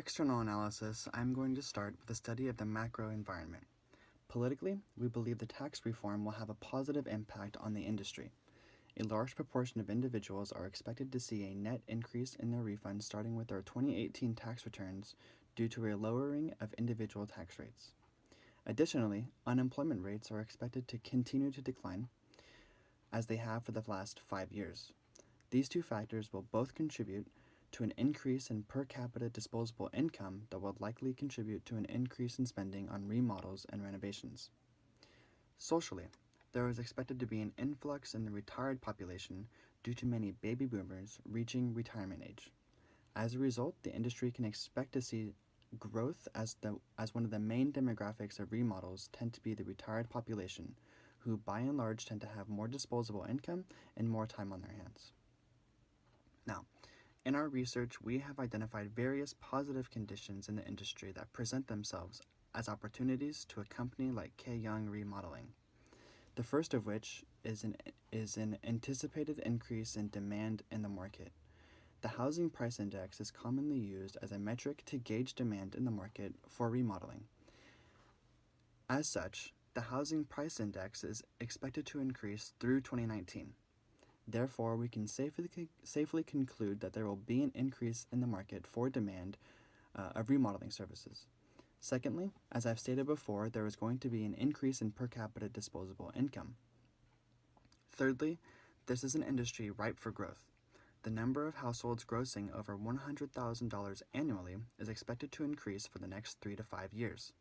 external analysis, I'm going to start with a study of the macro environment. Politically, we believe the tax reform will have a positive impact on the industry. A large proportion of individuals are expected to see a net increase in their refunds starting with their 2018 tax returns due to a lowering of individual tax rates. Additionally, unemployment rates are expected to continue to decline, as they have for the last 5 years. These two factors will both contribute to an increase in per capita disposable income that will likely contribute to an increase in spending on remodels and renovations. Socially, there is expected to be an influx in the retired population due to many baby boomers reaching retirement age. As a result, the industry can expect to see growth as one of the main demographics of remodels tend to be the retired population, who by and large tend to have more disposable income and more time on their hands. Now, in our research, we have identified various positive conditions in the industry that present themselves as opportunities to a company like K. Young Remodeling. The first of which is an anticipated increase in demand in the market. The housing price index is commonly used as a metric to gauge demand in the market for remodeling. As such, the housing price index is expected to increase through 2019. Therefore, we can safely conclude that there will be an increase in the market for demand of remodeling services. Secondly, as I've stated before, there is going to be an increase in per capita disposable income. Thirdly, this is an industry ripe for growth. The number of households grossing over $100,000 annually is expected to increase for the next 3 to 5 years.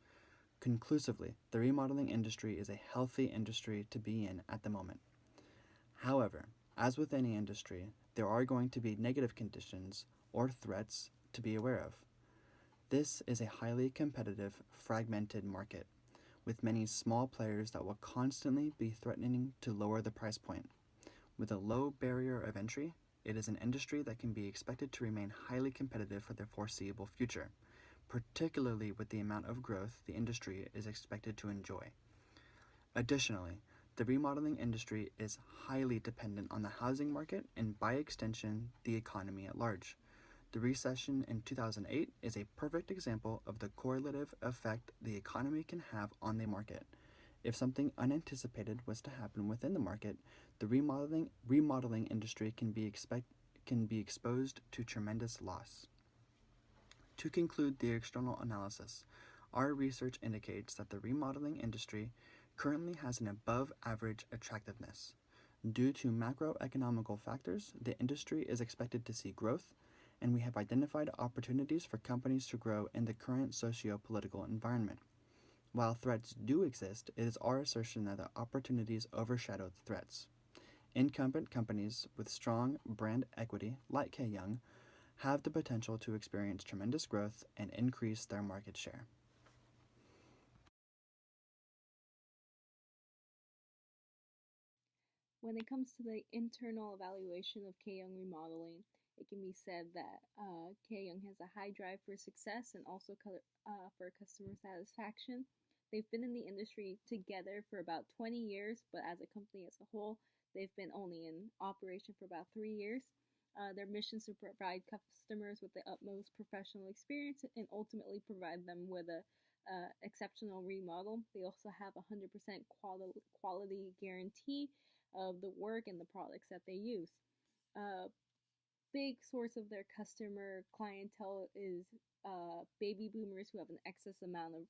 Conclusively, the remodeling industry is a healthy industry to be in at the moment. However, as with any industry, there are going to be negative conditions or threats to be aware of. This is a highly competitive, fragmented market, with many small players that will constantly be threatening to lower the price point. With a low barrier of entry, it is an industry that can be expected to remain highly competitive for the foreseeable future, particularly with the amount of growth the industry is expected to enjoy. Additionally, the remodeling industry is highly dependent on the housing market and, by extension, the economy at large. The recession in 2008 is a perfect example of the correlative effect the economy can have on the market. If something unanticipated was to happen within the market, the remodeling industry can be exposed to tremendous loss. To conclude the external analysis, our research indicates that the remodeling industry currently has an above-average attractiveness. Due to macroeconomical factors, the industry is expected to see growth, and we have identified opportunities for companies to grow in the current socio-political environment. While threats do exist, it is our assertion that the opportunities overshadow the threats. Incumbent companies with strong brand equity, like K. Young, have the potential to experience tremendous growth and increase their market share. When it comes to the internal evaluation of K. Young Remodeling, it can be said that K. Young has a high drive for success and also for customer satisfaction. They've been in the industry together for about 20 years, but as a company as a whole, they've been only in operation for about 3 years. Their mission is to provide customers with the utmost professional experience and ultimately provide them with a exceptional remodel. They also have 100% quality guarantee of the work and the products that they use. Big source of their customer clientele is baby boomers who have an excess amount of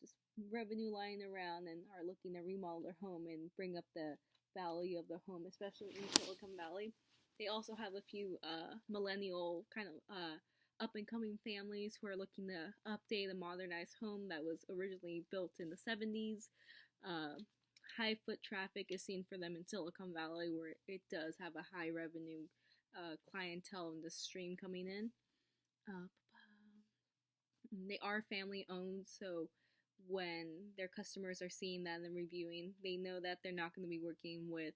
just revenue lying around and are looking to remodel their home and bring up the value of the home, especially in Silicon Valley. They also have a few millennial kind of up-and-coming families who are looking to update a modernized home that was originally built in the 70s. High foot traffic is seen for them in Silicon Valley, where it does have a high revenue clientele in the stream coming in. They are family owned, so when their customers are seeing that and reviewing, they know that they're not going to be working with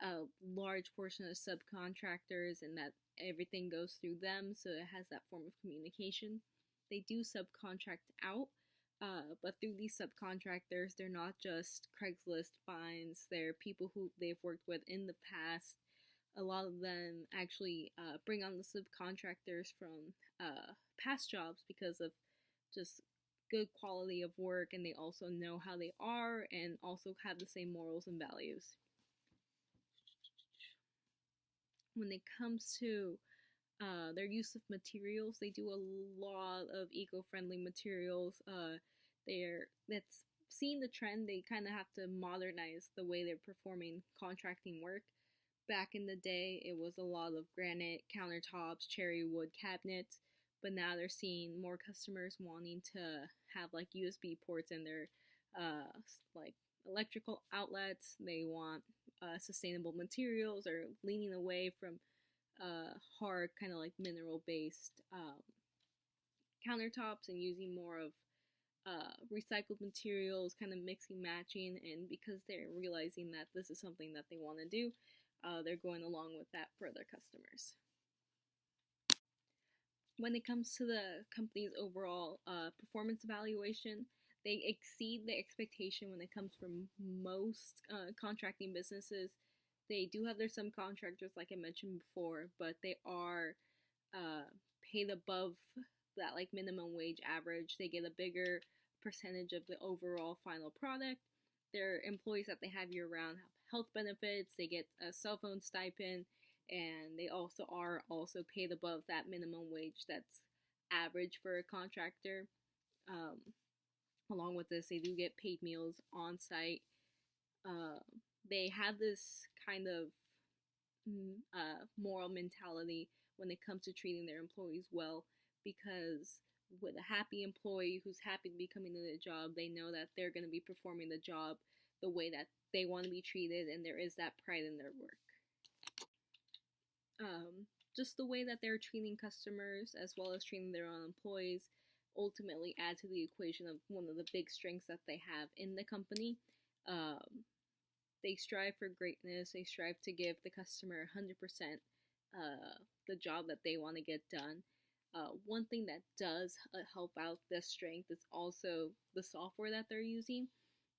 a large portion of subcontractors and that everything goes through them, so it has that form of communication. They do subcontract out, but through these subcontractors, they're not just Craigslist finds, they're people who they've worked with in the past, A lot of them actually bring on the subcontractors from past jobs because of just good quality of work, and they also know how they are and also have the same morals and values. When it comes to their use of materials, they do a lot of eco-friendly materials. That's seeing the trend. They kind of have to modernize the way they're performing contracting work. Back in the day, it was a lot of granite countertops, cherry wood cabinets, but now they're seeing more customers wanting to have like USB ports in their like electrical outlets. They want sustainable materials, or leaning away from hard, kind of like mineral based countertops, and using more of recycled materials, kind of mixing, matching. And because they're realizing that this is something that they want to do, they're going along with that for their customers. When it comes to the company's overall performance evaluation, they exceed the expectation when it comes from most contracting businesses. They do have their subcontractors, like I mentioned before, but they are uh, paid above that like minimum wage average. They get a bigger percentage of the overall final product. Their employees that they have year round have health benefits. They get a cell phone stipend, and they also are also paid above that minimum wage that's average for a contractor. Um, Along with this, they do get paid meals on site. Uh, they have this kind of moral mentality when it comes to treating their employees well, because with a happy employee who's happy to be coming to the job, they know that they're going to be performing the job the way that they want to be treated, and there is that pride in their work. um, just the way that they're treating customers as well as treating their own employees ultimately add to the equation of one of the big strengths that they have in the company. They strive for greatness. They strive to give the customer 100% the job that they want to get done. One thing that does help out this strength is also the software that they're using.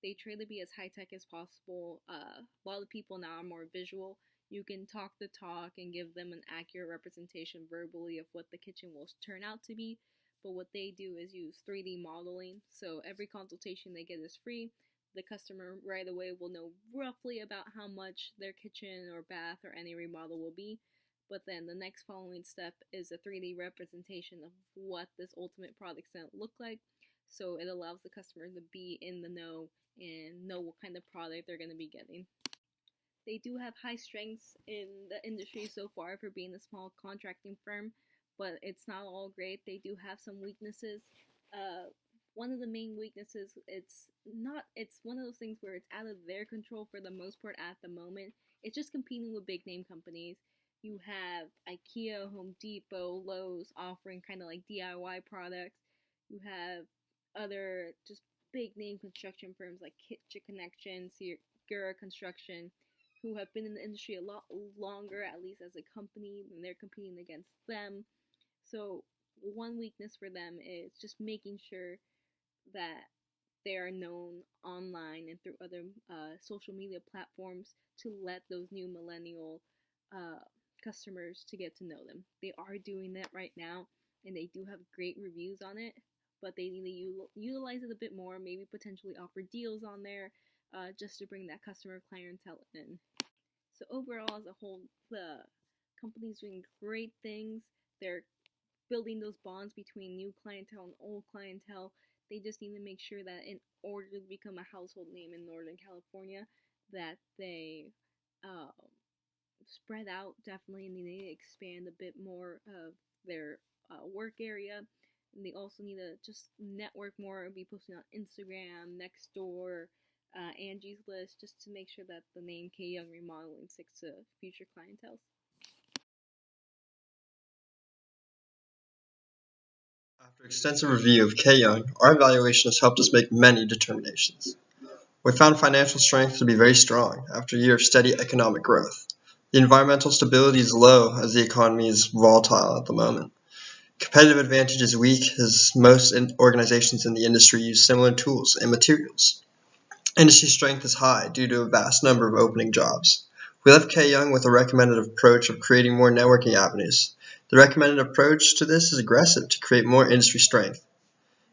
They try to be as high tech as possible. A lot of people now are more visual. You can talk the talk and give them an accurate representation verbally of what the kitchen will turn out to be. But what they do is use 3D modeling. So every consultation they get is free. The customer right away will know roughly about how much their kitchen or bath or any remodel will be. But then the next following step is a 3D representation of what this ultimate product's going to look like. So it allows the customer to be in the know and know what kind of product they're going to be getting. They do have high strengths in the industry so far for being a small contracting firm, but it's not all great. They do have some weaknesses. One of the main weaknesses, it's one of those things where it's out of their control for the most part at the moment. It's just competing with big name companies. You have IKEA, Home Depot, Lowe's offering kind of like DIY products. You have other just big name construction firms like Kitchen Connection, Segura Construction, who have been in the industry a lot longer, at least as a company, and they're competing against them. So one weakness for them is just making sure that they are known online and through other social media platforms to let those new millennial customers to get to know them. They are doing that right now, and they do have great reviews on it, but they need to utilize it a bit more, maybe potentially offer deals on there, just to bring that customer clientele in. So overall, as a whole, the company's doing great things. They're building those bonds between new clientele and old clientele. They just need to make sure that in order to become a household name in Northern California, that they uh, spread out. Definitely need to expand a bit more of their work area. And they also need to just network more, be posting on Instagram, Nextdoor, Angie's List, just to make sure that the name K Young Remodeling sticks to future clientele. After extensive review of K-Young, our evaluation has helped us make many determinations. We found financial strength to be very strong after a year of steady economic growth. The environmental stability is low as the economy is volatile at the moment. Competitive advantage is weak as most organizations in the industry use similar tools and materials. Industry strength is high due to a vast number of opening jobs. We left K Young with a recommended approach of creating more networking avenues. The recommended approach to this is aggressive to create more industry strength.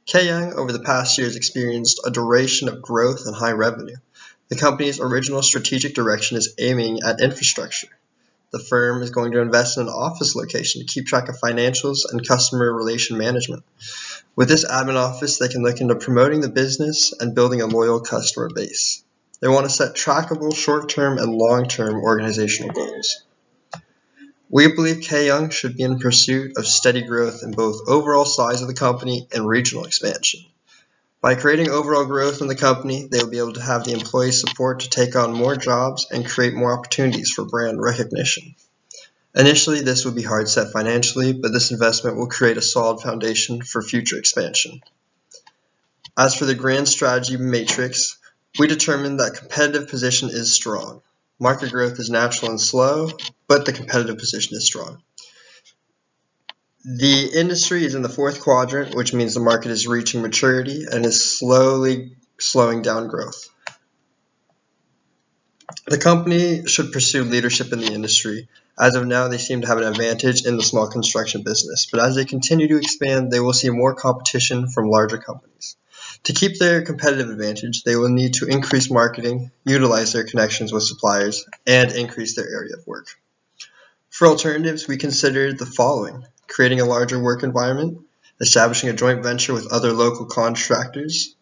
K Young over the past years experienced a duration of growth and high revenue. The company's original strategic direction is aiming at infrastructure. The firm is going to invest in an office location to keep track of financials and customer relation management. With this admin office, they can look into promoting the business and building a loyal customer base. They want to set trackable short-term and long-term organizational goals. We believe K Young should be in pursuit of steady growth in both overall size of the company and regional expansion. By creating overall growth in the company, they will be able to have the employee support to take on more jobs and create more opportunities for brand recognition. Initially, this would be hard set financially, but this investment will create a solid foundation for future expansion. As for the grand strategy matrix, we determined that competitive position is strong. Market growth is natural and slow, but the competitive position is strong. The industry is in the fourth quadrant, which means the market is reaching maturity and is slowly slowing down growth. The company should pursue leadership in the industry. As of now, they seem to have an advantage in the small construction business, but as they continue to expand, they will see more competition from larger companies. To keep their competitive advantage, they will need to increase marketing, utilize their connections with suppliers, and increase their area of work. For alternatives, we considered the following: creating a larger work environment, establishing a joint venture with other local contractors,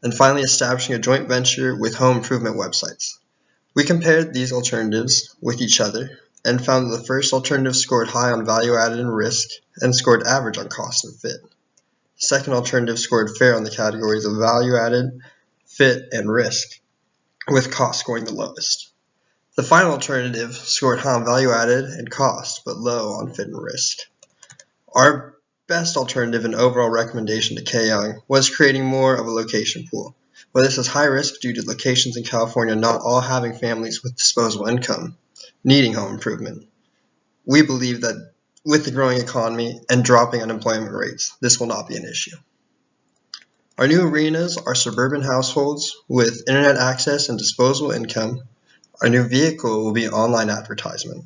and finally establishing a joint venture with home improvement websites. We compared these alternatives with each other and found that the first alternative scored high on value added and risk and scored average on cost and fit. The second alternative scored fair on the categories of value added, fit, and risk, with cost scoring the lowest. The final alternative scored high on value added and cost, but low on fit and risk. Our best alternative and overall recommendation to K Young was creating more of a location pool. While this is high risk due to locations in California not all having families with disposable income needing home improvement, we believe that with the growing economy and dropping unemployment rates, this will not be an issue. Our new arenas are suburban households with internet access and disposable income. Our new vehicle will be online advertisement.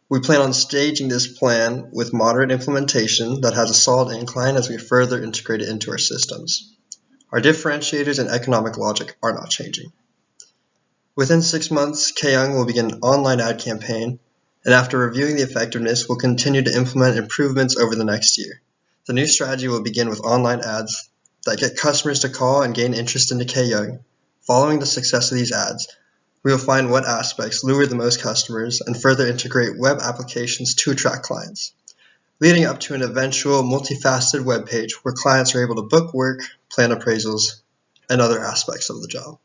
We plan on staging this plan with moderate implementation that has a solid incline as we further integrate it into our systems. Our differentiators and economic logic are not changing. Within 6 months, K Young will begin an online ad campaign, and after reviewing the effectiveness, we'll continue to implement improvements over the next year. The new strategy will begin with online ads that get customers to call and gain interest into K Young. Following the success of these ads, we will find what aspects lure the most customers and further integrate web applications to attract clients, leading up to an eventual multifaceted web page where clients are able to book work, plan appraisals, and other aspects of the job.